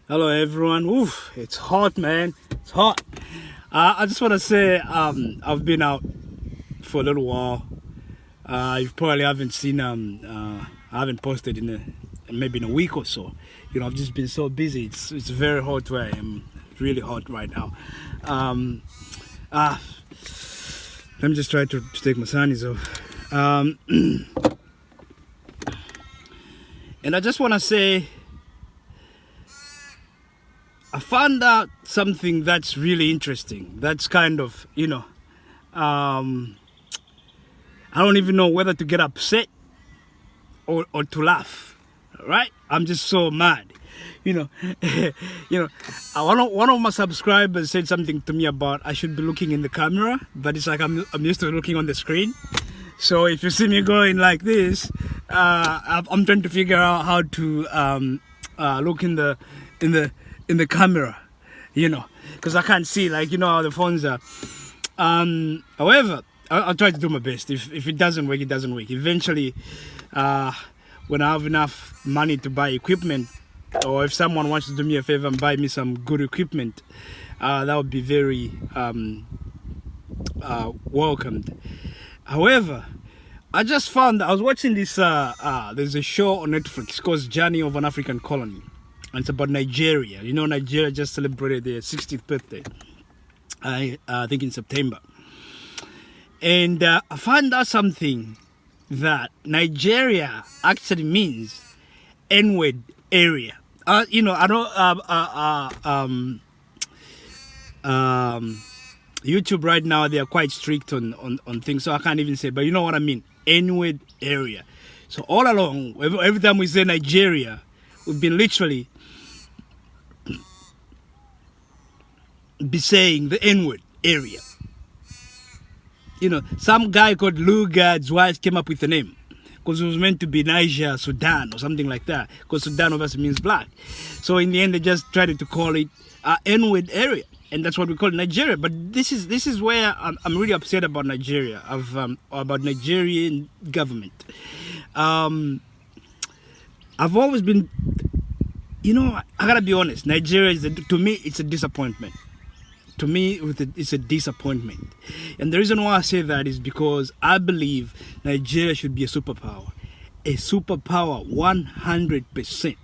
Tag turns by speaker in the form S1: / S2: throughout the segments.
S1: Hello everyone. Oof, it's hot, man. It's hot. I just want to say I've been out for a little while. You probably haven't seen I haven't posted maybe in a week or so. I've just been so busy. It's very hot where I am. Really hot right now. Let me just try to take my sunnies off. And I just want to say, I found out something that's really interesting. That's kind of, I don't even know whether to get upset or to laugh, right? I'm just so mad. One of my subscribers said something to me about I should be looking in the camera, but it's like I'm used to looking on the screen. So if you see me going like this, I'm trying to figure out how to look in the camera, because I can't see, how the phones are. However, I'll try to do my best. If it doesn't work, it doesn't work. Eventually, when I have enough money to buy equipment, or if someone wants to do me a favor and buy me some good equipment, that would be very welcomed. However, I just found I was watching this. There's a show on Netflix called Journey of an African Colony. And it's about Nigeria. Nigeria just celebrated their 60th birthday. I think in September. And I found out something, that Nigeria actually means N-word area. YouTube right now, they are quite strict on things, so I can't even say, but you know what I mean, N-word area. So all along, every time we say Nigeria, we've been literally be saying the N-word area. Some guy called Lugad's wife came up with the name because it was meant to be Niger, Sudan, or something like that, because Sudan obviously means black. So in the end, they just tried to call it N-word area, and that's what we call Nigeria. But this is where I'm really upset about Nigeria, about Nigerian government. I've always been, I gotta be honest, Nigeria to me, it's a disappointment. To me, it's a disappointment. And the reason why I say that is because I believe Nigeria should be a superpower. A superpower, 100%.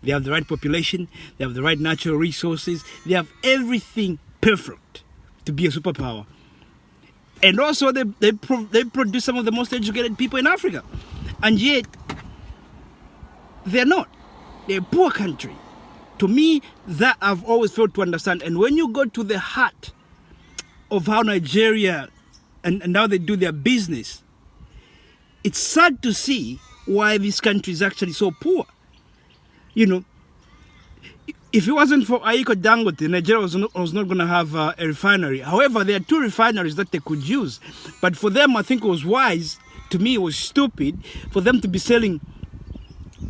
S1: They have the right population, they have the right natural resources, they have everything perfect to be a superpower. And also, they produce some of the most educated people in Africa. And yet, they're not. They're a poor country. To me, that I've always failed to understand. And when you go to the heart of how Nigeria and how they do their business, it's sad to see why this country is actually so poor. If it wasn't for Aliko Dangote, Nigeria was not going to have a refinery. However, there are two refineries that they could use. But for them, I think it was wise. To me, it was stupid for them to be selling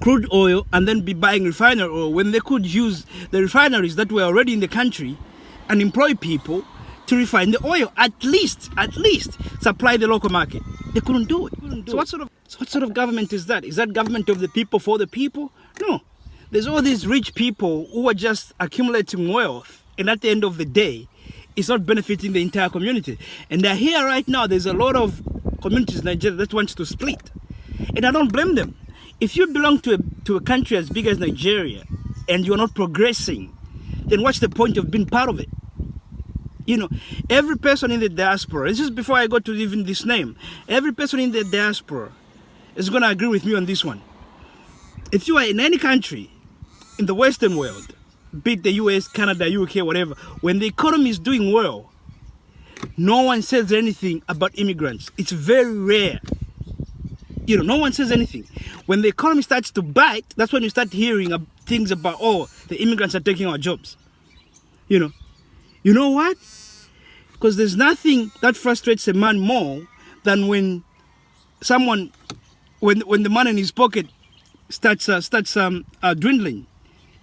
S1: crude oil and then be buying refinery oil when they could use the refineries that were already in the country and employ people to refine the oil, at least supply the local market. They couldn't do it. So what sort of government is that? Is that government of the people for the people? No. There's all these rich people who are just accumulating wealth, and at the end of the day, it's not benefiting the entire community. And they're here right now. There's a lot of communities in Nigeria that wants to split, and I don't blame them. If you belong to a country as big as Nigeria and you're not progressing, then what's the point of being part of it? Every person in the diaspora, this is before I go to even this name, every person in the diaspora is going to agree with me on this one. If you are in any country in the Western world, be it the US, Canada, UK, whatever, when the economy is doing well, no one says anything about immigrants. It's very rare. No one says anything. When the economy starts to bite, that's when you start hearing things about, the immigrants are taking our jobs. You know what? Because there's nothing that frustrates a man more than when the money in his pocket starts dwindling.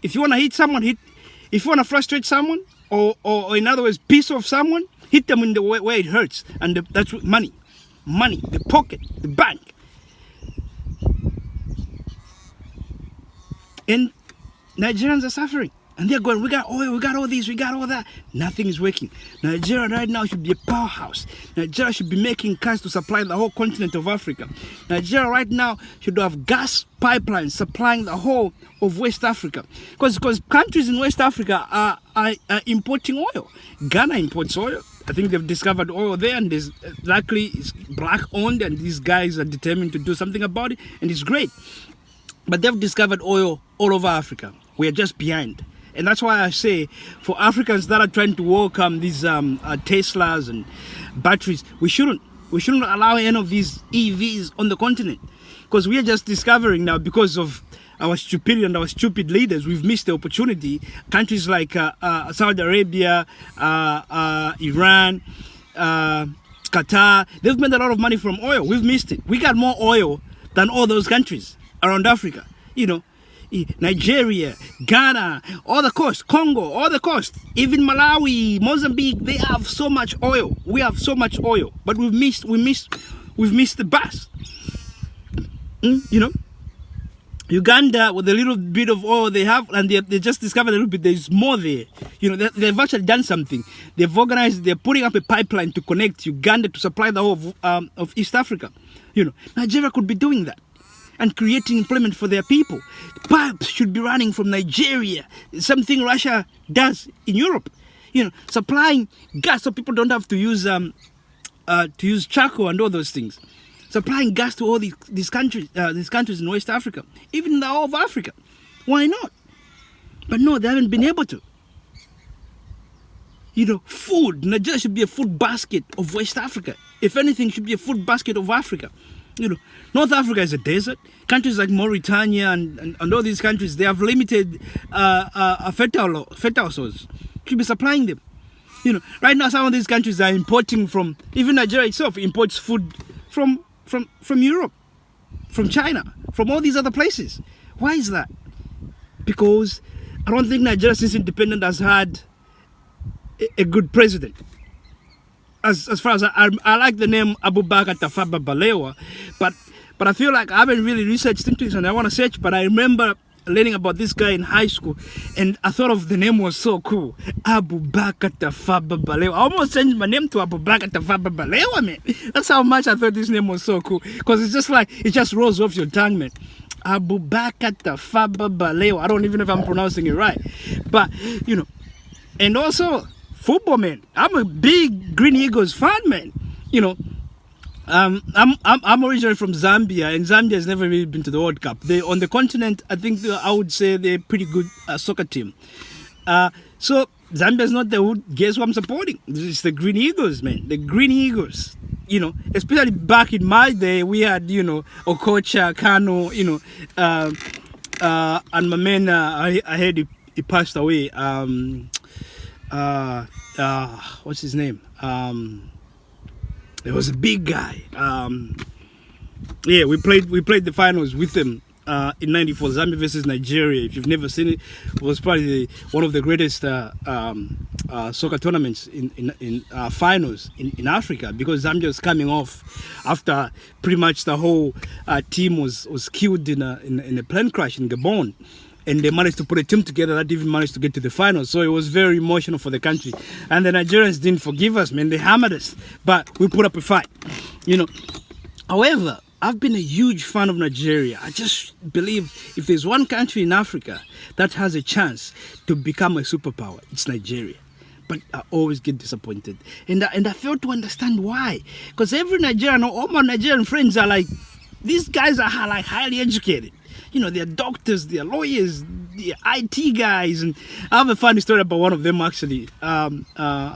S1: If you want to hit someone, if you want to frustrate someone, or in other words, piss off someone, hit them in the way it hurts. And that's money, the pocket, the bank. And Nigerians are suffering. And they're going, we got oil, we got all this, we got all that. Nothing is working. Nigeria right now should be a powerhouse. Nigeria should be making cars to supply the whole continent of Africa. Nigeria right now should have gas pipelines supplying the whole of West Africa. Because countries in West Africa are importing oil. Ghana imports oil. I think they've discovered oil there, and there's luckily it's black owned, and these guys are determined to do something about it, and it's great. But they've discovered oil all over Africa. We are just behind. And that's why I say, for Africans that are trying to welcome these Teslas and batteries, we shouldn't allow any of these EVs on the continent, because we are just discovering now, because of our stupidity and our stupid leaders, we've missed the opportunity. Countries like Saudi Arabia, Iran, Qatar, they've made a lot of money from oil. We've missed it. We got more oil than all those countries around Africa. You know, Nigeria, Ghana, all the coast, Congo, all the coast, even Malawi, Mozambique, they have so much oil. We have so much oil, but we've missed the bus. You know, Uganda, with a little bit of oil they have, and they just discovered a little bit, there's more there. You know, they've actually done something. They've organized, they're putting up a pipeline to connect Uganda to supply the whole of East Africa. You know, Nigeria could be doing that and creating employment for their people. Pipes should be running from Nigeria, something Russia does in Europe. You know, supplying gas so people don't have to use charcoal and all those things. Supplying gas to all these countries in West Africa, even in the whole of Africa. Why not? But no, they haven't been able to. You know, food. Nigeria should be a food basket of West Africa. If anything, should be a food basket of Africa. You know, North Africa is a desert. Countries like Mauritania and all these countries, they have limited fertile soils. Should be supplying them. You know, right now some of these countries are importing from, even Nigeria itself imports food from Europe, from China, from all these other places. Why is that? Because I don't think Nigeria since independence has had a good president. As far as I like the name Abubakar Tafawa Balewa, but I feel like I haven't really researched into this, and I want to search. But I remember learning about this guy in high school, and I thought of the name was so cool, Abubakar Tafawa Balewa. I almost changed my name to Abubakar Tafawa Balewa, man. That's how much I thought this name was so cool, because it's just like it just rolls off your tongue, man. Abubakar Tafawa Balewa. I don't even know if I'm pronouncing it right, but you know, and also football, man. I'm a big Green Eagles fan, man. You know, I'm originally from Zambia, and Zambia has never really been to the World Cup. They on the continent, I think I would say they're a pretty good soccer team. So Zambia is not the hood. Guess who I'm supporting? It's the Green Eagles, man. The Green Eagles. You know, especially back in my day, we had, you know, Okocha, Kano, you know, and my man, I heard he passed away. What's his name? It was a big guy. Yeah, we played the finals with him in '94, Zambia versus Nigeria. If you've never seen it, it was probably one of the greatest soccer tournaments in finals in Africa, because Zambia was coming off after pretty much the whole team was killed in a plane crash in Gabon. And they managed to put a team together that even managed to get to the finals. So it was very emotional for the country. And the Nigerians didn't forgive us, man. They hammered us. But we put up a fight, you know. However, I've been a huge fan of Nigeria. I just believe if there's one country in Africa that has a chance to become a superpower, it's Nigeria. But I always get disappointed. And I fail to understand why. Because every Nigerian, all my Nigerian friends are like, these guys are like highly educated. You know, they're doctors, they're lawyers, they're IT guys. And I have a funny story about one of them, actually. I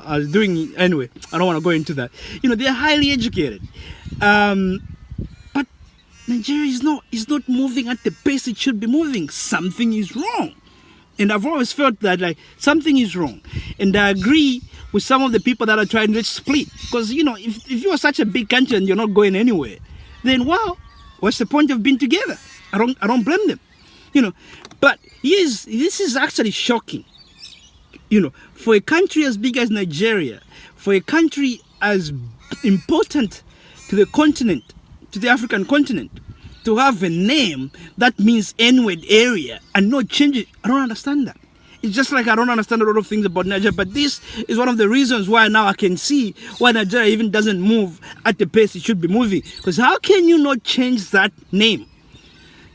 S1: was doing, anyway, I don't want to go into that. You know, they're highly educated. But Nigeria is not moving at the pace it should be moving. Something is wrong. And I've always felt that, like, something is wrong. And I agree with some of the people that are trying to split. Because, you know, if you are such a big country and you're not going anywhere, then, well, what's the point of being together? I don't blame them, you know. But this is actually shocking, you know, for a country as big as Nigeria, for a country as important to the continent, to the African continent, to have a name that means N-word area and not change it. I don't understand that. It's just like I don't understand a lot of things about Nigeria, but this is one of the reasons why now I can see why Nigeria even doesn't move at the pace it should be moving. Because how can you not change that name?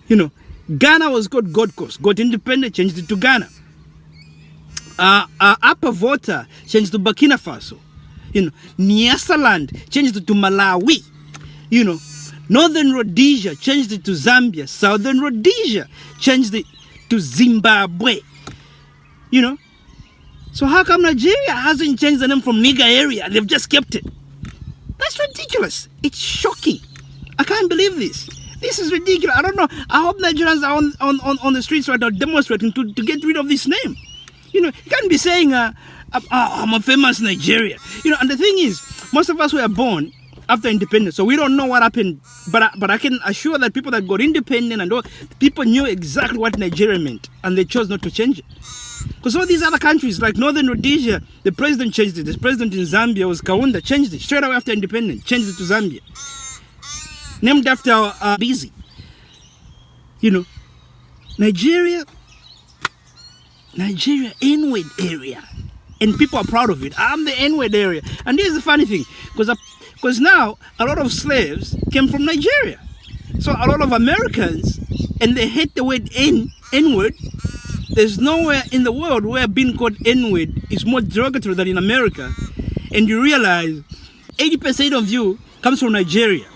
S1: You know, Ghana was called Gold Coast, got independent, changed it to Ghana. Upper Volta changed to Burkina Faso. You know, Nyasaland changed it to Malawi. You know, Northern Rhodesia changed it to Zambia. Southern Rhodesia changed it to Zimbabwe. You know, so how come Nigeria hasn't changed the name from nigger area? They've just kept it. That's ridiculous. It's shocking. I can't believe this. This is ridiculous. I don't know. I hope Nigerians are on the streets right now demonstrating to get rid of this name. You know, you can't be saying, I'm a famous Nigeria. You know, and the thing is, most of us were born after independence, so we don't know what happened. But I can assure that people that got independent and all, people knew exactly what Nigeria meant, and they chose not to change it. Because all these other countries, like Northern Rhodesia, the president changed it. The president in Zambia was Kaunda, changed it straight away after independence, changed it to Zambia. Named after Busy. You know, Nigeria, N-word area. And people are proud of it. I'm the N-word area. And this is the funny thing, because now a lot of slaves came from Nigeria. So a lot of Americans, and they hate the word N-word. There's nowhere in the world where being called N-word is more derogatory than in America. And you realize 80% of you comes from Nigeria.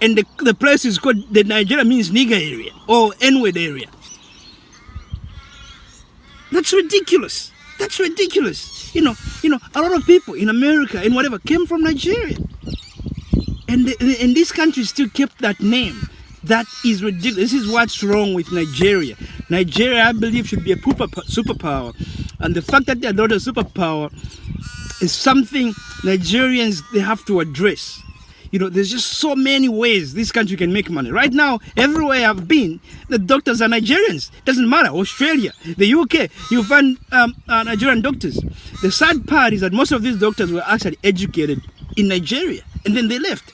S1: And the place is called, the Nigeria means nigger area or N-word area. That's ridiculous. That's ridiculous. You know, a lot of people in America and whatever came from Nigeria. And this country still kept that name. That is ridiculous. This is what's wrong with Nigeria. Nigeria, I believe, should be a superpower. And the fact that they're not a superpower is something Nigerians, they have to address. You know, there's just so many ways this country can make money. Right now, everywhere I've been, the doctors are Nigerians. Doesn't matter. Australia, the UK, you find Nigerian doctors. The sad part is that most of these doctors were actually educated in Nigeria, and then they left.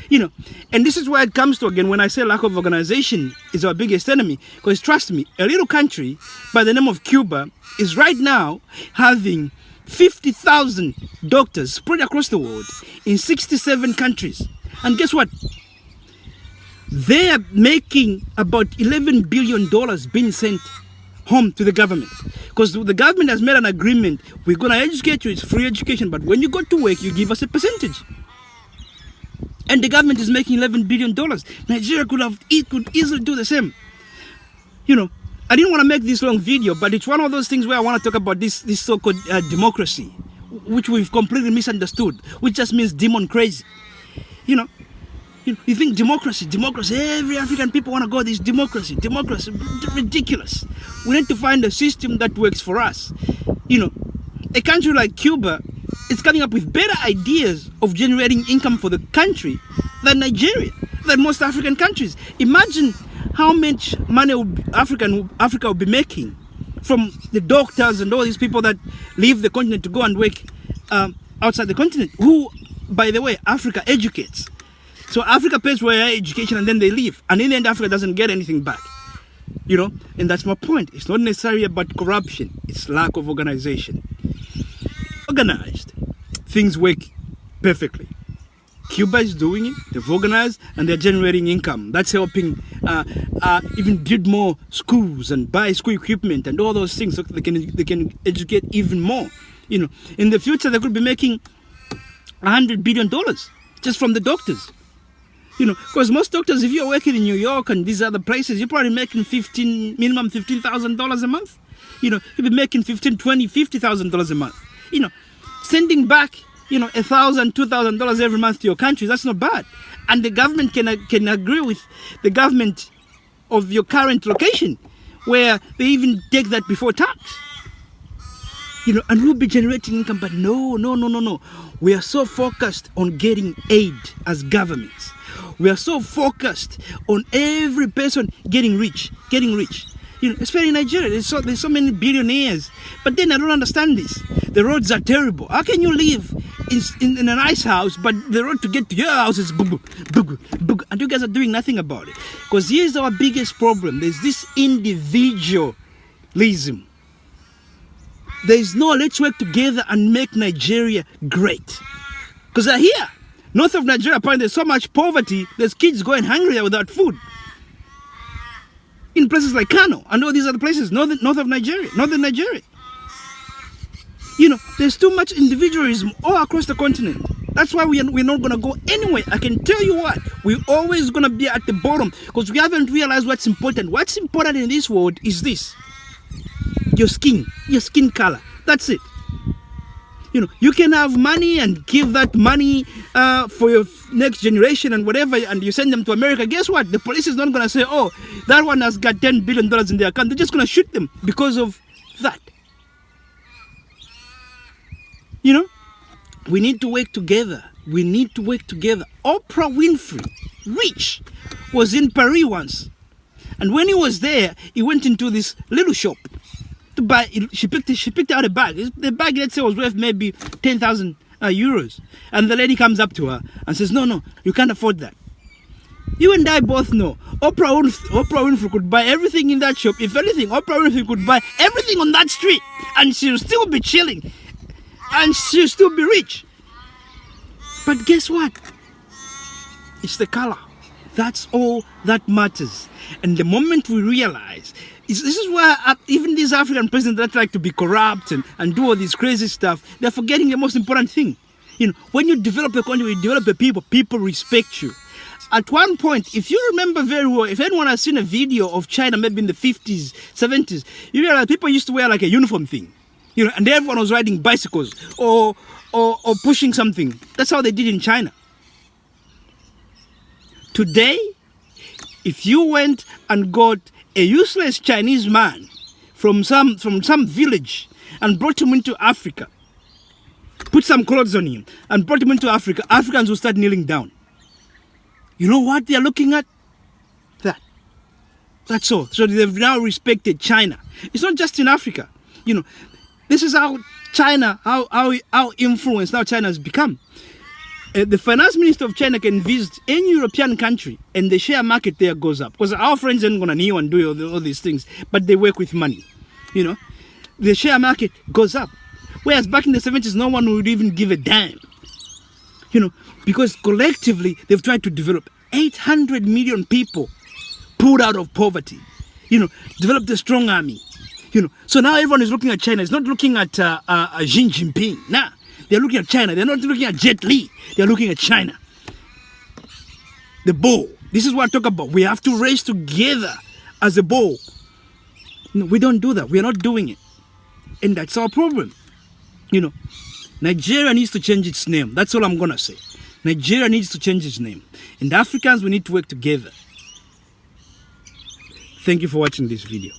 S1: You know, and this is where it comes to again when I say lack of organization is our biggest enemy. Because trust me, a little country by the name of Cuba is right now having 50,000 doctors spread across the world in 67 countries. And guess what? They are making about $11 billion being sent home to the government. Because the government has made an agreement. We're going to educate you. It's free education. But when you go to work, you give us a percentage. And the government is making $11 billion. Nigeria could easily do the same. You know, I didn't want to make this long video, but it's one of those things where I want to talk about this so-called democracy, which we've completely misunderstood, which just means demon crazy. You know, you think democracy, every African people want to go this democracy, ridiculous. We need to find a system that works for us. You know, a country like Cuba is coming up with better ideas of generating income for the country than Nigeria, than most African countries. Imagine how much money Africa will be making from the doctors and all these people that leave the continent to go and work outside the continent, who, by the way, Africa educates. So Africa pays for their education and then they leave. And in the end, Africa doesn't get anything back. You know, and that's my point. It's not necessarily about corruption. It's lack of organization. Organized, things work perfectly. Cuba is doing it, they've organized, and they're generating income. That's helping even build more schools and buy school equipment and all those things so they can educate even more. You know, in the future, they could be making $100 billion just from the doctors. You know, because most doctors, if you're working in New York and these other places, you're probably making minimum $15,000 a month. You know, you'll be making $15,000, $20,000, $50,000 a month. You know, sending back, you know, $1,000, $2,000 every month to your country, that's not bad. And the government can agree with the government of your current location, where they even take that before tax. You know, and we'll be generating income, but no. We are so focused on getting aid as governments. We are so focused on every person getting rich. You know, especially in Nigeria, there's so many billionaires. But then I don't understand this. The roads are terrible. How can you live in a nice house, but the road to get to your house is boom, and you guys are doing nothing about it? Because here's our biggest problem. There's this individual nationalism. There is no let's work together and make Nigeria great. Because they're here. North of Nigeria, apparently there's so much poverty, there's kids going hungry there without food. In places like Kano and all these other places, north of Nigeria, northern Nigeria. You know, there's too much individualism all across the continent. That's why we're not going to go anywhere. I can tell you what, we're always going to be at the bottom because we haven't realized what's important. What's important in this world is this. Your skin color. That's it. You know, you can have money and give that money for your next generation and whatever, and you send them to America. Guess what? The police is not going to say, oh, that one has got $10 billion in their account. They're just going to shoot them because of that. You know, we need to work together. We need to work together. Oprah Winfrey, rich, was in Paris once. And when he was there, he went into this little shop. She picked out a bag. The bag, let's say, was worth maybe 10,000 euros. And the lady comes up to her and says, no, you can't afford that. You and I both know Oprah Winfrey could buy everything in that shop. If anything, Oprah Winfrey could buy everything on that street and she'll still be chilling. And she'll still be rich. But guess what? It's the color. That's all that matters. And the moment we realize, this is why even these African presidents that like to be corrupt and do all this crazy stuff, they're forgetting the most important thing. You know, when you develop a country, you develop a people respect you. At one point, if you remember very well, if anyone has seen a video of China maybe in the 50s, 70s, you realize people used to wear like a uniform thing. You know, and everyone was riding bicycles or pushing something. That's how they did in China. Today, if you went and got a useless Chinese man from some village and brought him into Africa, put some clothes on him and brought him into Africa, Africans will start kneeling down. You know what they are looking at? That. That's all. So they've now respected China. It's not just in Africa. You know, this is how China, how influenced now China has become. The finance minister of China can visit any European country and the share market there goes up. Because our friends aren't going to kneel and do all these things, but they work with money. You know, the share market goes up. Whereas back in the 70s, no one would even give a damn. You know, because collectively, they've tried to develop 800 million people pulled out of poverty. You know, developed a strong army. You know, so now everyone is looking at China. It's not looking at Xi Jinping. Nah, they're looking at China. They're not looking at Jet Li. They're looking at China. The ball. This is what I talk about. We have to race together as a ball. No, we don't do that. We are not doing it. And that's our problem. You know, Nigeria needs to change its name. That's all I'm going to say. Nigeria needs to change its name. And Africans, we need to work together. Thank you for watching this video.